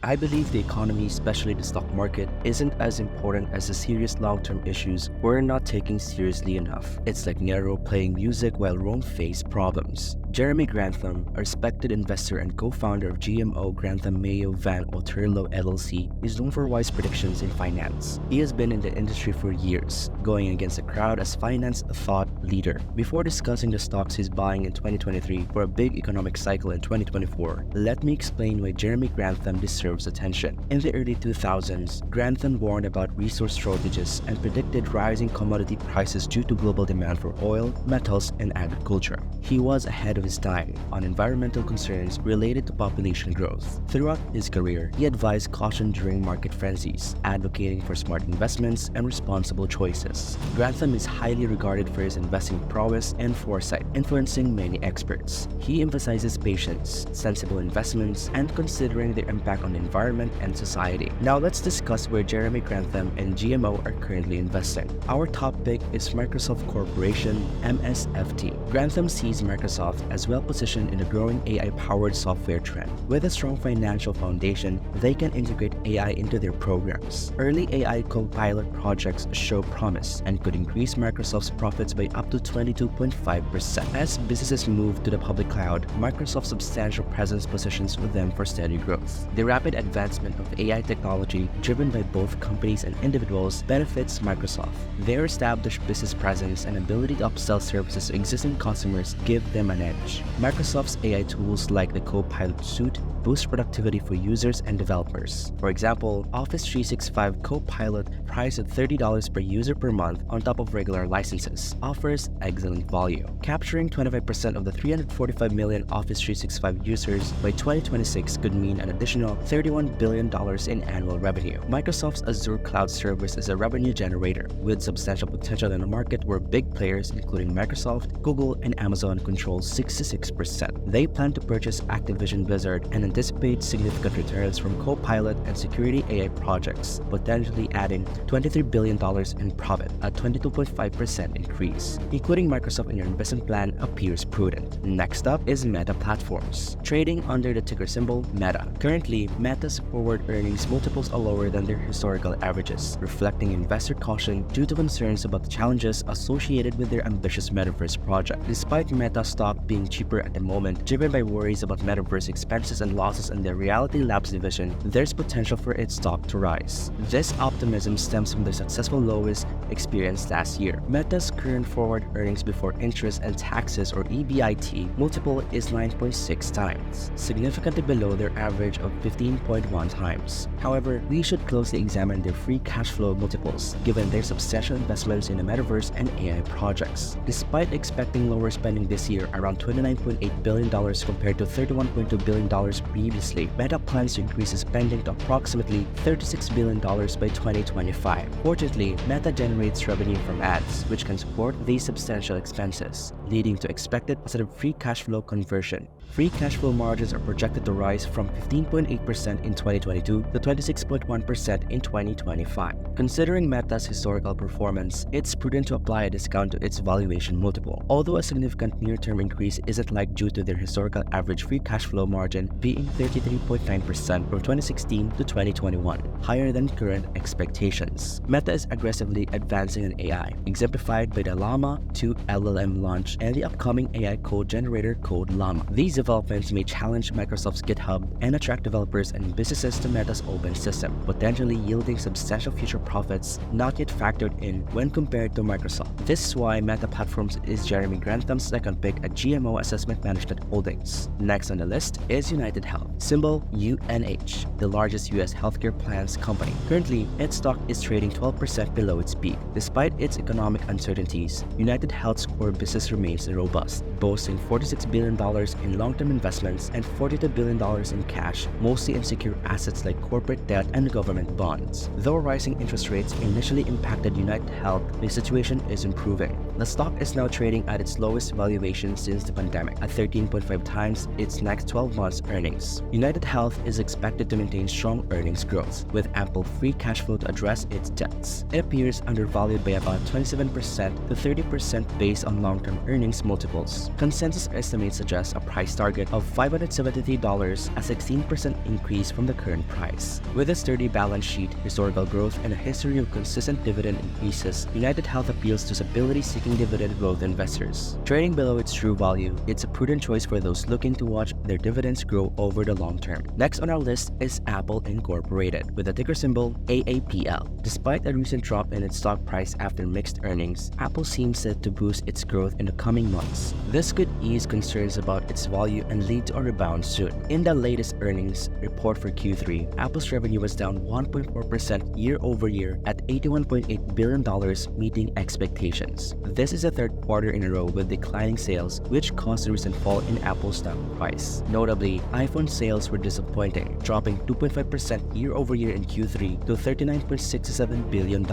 I believe the economy, especially the stock market, isn't as important as the serious long-term issues we're not taking seriously enough. It's like Nero playing music while Rome faced problems. Jeremy Grantham, a respected investor and co-founder of GMO Grantham Mayo Van Otterlo LLC, is known for wise predictions in finance. He has been in the industry for years, going against the crowd as finance thought leader. Before discussing the stocks he's buying in 2023 for a big economic cycle in 2024, let me explain why Jeremy Grantham deserves attention. In the early 2000s, Grantham warned about resource shortages and predicted rising commodity prices due to global demand for oil, metals, and agriculture. He was ahead of his time on environmental concerns related to population growth. Throughout his career, he advised caution during market frenzies, advocating for smart investments and responsible choices. Grantham is highly regarded for his investing prowess and foresight, influencing many experts. He emphasizes patience, sensible investments, and considering their impact on the environment and society. Now let's discuss where Jeremy Grantham and GMO are currently investing. Our top pick is Microsoft Corporation, MSFT. Grantham sees Microsoft as well-positioned in the growing AI-powered software trend. With a strong financial foundation, they can integrate AI into their programs. Early AI co-pilot projects show promise and could increase Microsoft's profits by up to 22.5%. As businesses move to the public cloud, Microsoft's substantial presence positions them for steady growth. The rapid advancement of AI technology, driven by both companies and individuals, benefits Microsoft. Their established business presence and ability to upsell services to existing customers give them an edge. Microsoft's AI tools like the Copilot suite boost productivity for users and developers. For example, Office 365 Copilot, priced at $30 per user per month on top of regular licenses, offers excellent value. Capturing 25% of the 345 million Office 365 users by 2026 could mean an additional $31 billion in annual revenue. Microsoft's Azure cloud service is a revenue generator with substantial potential in a market where big players including Microsoft, Google, and Amazon control 66%. They plan to purchase Activision Blizzard and anticipate significant returns from Copilot and security AI projects, potentially adding $23 billion in profit, a 22.5% increase. Including Microsoft in your investment plan appears prudent. Next up is Meta Platforms, trading under the ticker symbol META. Currently, Meta's forward earnings multiples are lower than their historical averages, reflecting investor caution due to concerns about the challenges associated with their ambitious metaverse project. Despite Meta stock being cheaper at the moment, driven by worries about metaverse expenses and losses in their Reality Labs division, there's potential for its stock to rise. This optimism stems from the successful lowest experienced last year. Meta's current forward earnings before interest and taxes, or EBIT, multiple is 9.6 times, significantly below their average of 15.1 times. However, we should closely examine their free cash flow multiples, given their substantial investments in the metaverse and AI projects. Despite expecting lower spending this year, around $29.8 billion compared to $31.2 billion previously, Meta plans to increase its spending to approximately $36 billion by 2025. Fortunately, Meta generates revenue from ads, which can support these substantial expenses, leading to expected positive free cash flow conversion. Free cash flow margins are projected to rise from 15.8% in 2022 to 26.1% in 2025. Considering Meta's historical performance, it's prudent to apply a discount to its valuation multiple, although a significant near-term increase isn't likely due to their historical average free cash flow margin being 33.9% from 2016 to 2021, higher than current expectations. Meta is aggressively advancing in AI, exemplified by the Llama 2 LLM launch and the upcoming AI code generator code Llama. These developments may challenge Microsoft's GitHub and attract developers and businesses to Meta's open system, potentially yielding substantial future profits not yet factored in when compared to Microsoft. This is why Meta Platforms is Jeremy Grantham's second pick at GMO Assessment Management Holdings. Next on the list is United Health, symbol UNH, the largest U.S. healthcare plans company. Currently, its stock is trading 12% below its peak. Despite its economic uncertainties, United Health's core business remains robust, boasting $46 billion in long-term investments and $42 billion in cash, mostly in secure assets like corporate debt and government bonds. Though rising interest rates initially impacted United Health, the situation is improving. The stock is now trading at its lowest valuation since the pandemic, at 13.5 times its next 12 months earnings. United Health is expected to maintain strong earnings growth, with ample free cash flow to address its debts. It appears undervalued by about 27% to 30% based on long-term earnings multiples. Consensus estimates suggest a price target of $573, a 16% increase from the current price. With a sturdy balance sheet, historical growth, and a history of consistent dividend increases, United Health appeals to stability-seeking dividend growth investors. Trading below its true value, it's a prudent choice for those looking to watch their dividends grow over the long term. Next on our list is Apple Incorporated, with the ticker symbol AAPL. Despite a recent drop in its stock price after mixed earnings, Apple seems set to boost its growth in the coming months. This could ease concerns about its value and lead to a rebound soon. In the latest earnings report for Q3, Apple's revenue was down 1.4% year-over-year at $81.8 billion, meeting expectations. This is the third quarter in a row with declining sales, which caused a recent fall in Apple's stock price. Notably, iPhone sales were disappointing, dropping 2.5% year-over-year in Q3 to $39.67 billion.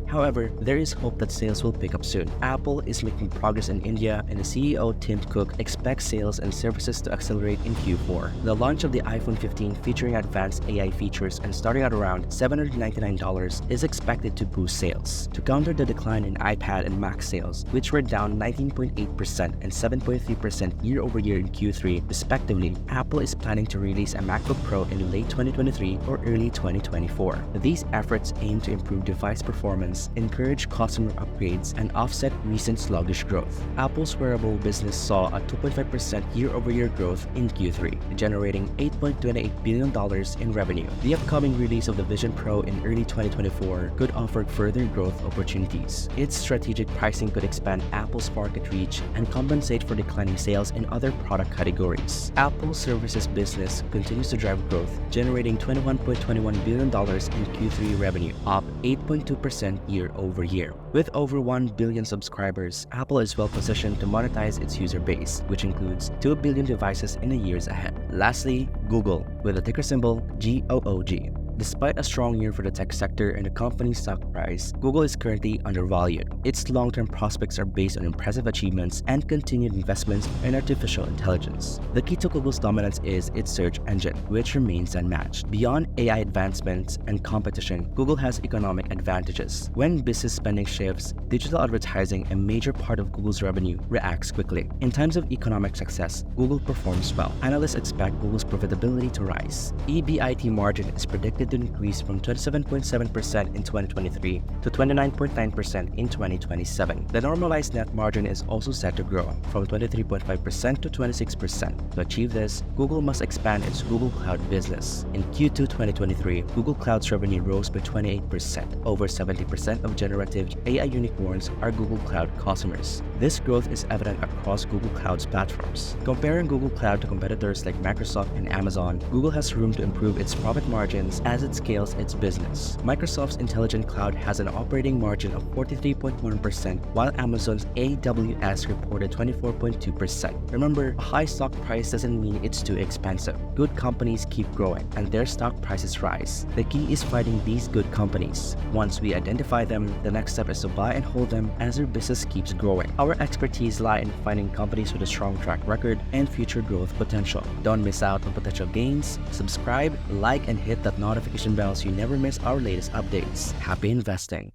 However, there is hope that sales will pick up soon. Apple is making progress in India, and the CEO Tim Cook expects sales and services to accelerate in Q4. The launch of the iPhone 15 featuring advanced AI features and starting at around $799 is expected to boost sales. To counter the decline in iPad and Mac sales, which were down 19.8% and 7.3% year-over-year in Q3 respectively, Apple is planning to release a MacBook Pro in late 2023 or early 2024. These efforts aim to improve device performance, encourage customer upgrades, and offset recent sluggish growth. Apple's wearable business saw a 2.5% year-over-year growth in Q3, generating $8.28 billion in revenue. The upcoming release of the Vision Pro in early 2024 could offer further growth opportunities. Its strategic pricing could expand Apple's market reach and compensate for declining sales in other product categories. Apple's services business continues to drive growth, generating $21.21 billion in Q3 revenue, up 8.2% year-over-year. With over 1 billion subscribers, Apple is well positioned to monetize its user base, which includes 2 billion devices in the years ahead. Lastly, Google, with the ticker symbol GOOG. Despite a strong year for the tech sector and the company's stock price, Google is currently undervalued. Its long-term prospects are based on impressive achievements and continued investments in artificial intelligence. The key to Google's dominance is its search engine, which remains unmatched. Beyond AI advancements and competition, Google has economic advantages. When business spending shifts, digital advertising, a major part of Google's revenue, reacts quickly. In times of economic success, Google performs well. Analysts expect Google's profitability to rise. EBIT margin is predicted to increase from 27.7% in 2023 to 29.9% in 2027. The normalized net margin is also set to grow from 23.5% to 26%. To achieve this, Google must expand its Google Cloud business. In Q2 2023, Google Cloud's revenue rose by 28%. Over 70% of generative AI unicorns are Google Cloud customers. This growth is evident across Google Cloud's platforms. Comparing Google Cloud to competitors like Microsoft and Amazon, Google has room to improve its profit margins as it scales its business. Microsoft's Intelligent Cloud has an operating margin of 43.1%, while Amazon's AWS reported 24.2%. Remember, a high stock price doesn't mean it's too expensive. Good companies keep growing, and their stock prices rise. The key is finding these good companies. Once we identify them, the next step is to buy and hold them as their business keeps growing. Our expertise lies in finding companies with a strong track record and future growth potential. Don't miss out on potential gains. Subscribe, like, and hit that notification bell so you never miss our latest updates. Happy investing!